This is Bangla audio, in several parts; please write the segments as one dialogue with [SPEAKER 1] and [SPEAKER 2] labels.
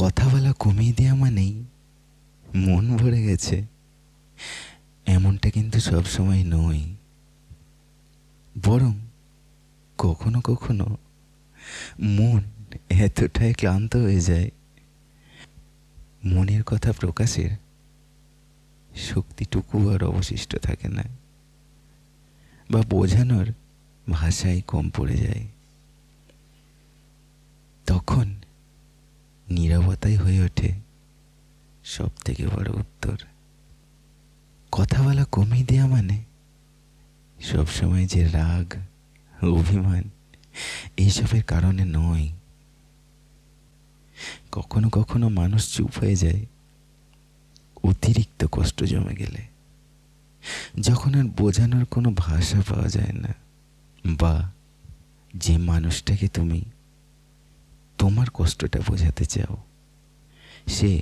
[SPEAKER 1] কথা বলা কমিয়ে দেওয়া মানেই মন ভরে গেছে, এমনটা কিন্তু সবসময় নয়। বরং কখনো কখনো মন এতটাই ক্লান্ত হয়ে যায়, মনের কথা প্রকাশের শক্তিটুকু আর অবশিষ্ট থাকে না, বা বোঝানোর ভাষায় কম পড়ে যায়। তখন নীরবতাই হয়ে ওঠে সব থেকে বড় উত্তর। কথা বলা কমিয়ে দেওয়া মানে সবসময় যে রাগ, অভিমান এইসবের কারণে নয়। কখনো কখনো মানুষ চুপ হয়ে যায় অতিরিক্ত কষ্ট জমে গেলে, যখন আর বোঝানোর কোনো ভাষা পাওয়া যায় না, বা যে মানুষটাকে তুমি তোমার কষ্টটা বোঝাতে চাও সে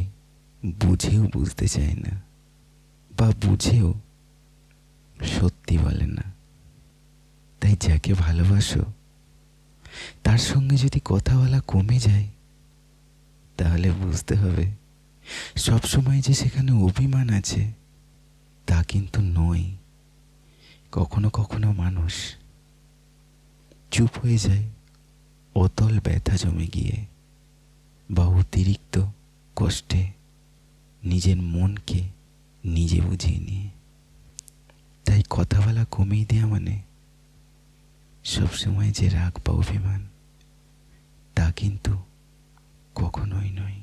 [SPEAKER 1] বুঝেও বুঝতে চায় না, বা বুঝেও সত্যি বলে না। তাই যাকে ভালোবাসো তার সঙ্গে যদি কথা বলা কমে যায়, তাহলে বুঝতে হবে সবসময় যে সেখানে অভিমান আছে তা কিন্তু নয়। কখনো কখনো মানুষ চুপ হয়ে যায় অতল ব্যথা জমে গিয়ে, বা অতিরিক্ত কষ্টে নিজের মনকে নিজে বুঝিয়ে নিয়ে। তাই কথা বলা কমিয়ে দেওয়া মানে সবসময় যে রাগ বা অভিমান তা কিন্তু কখনোই নয়।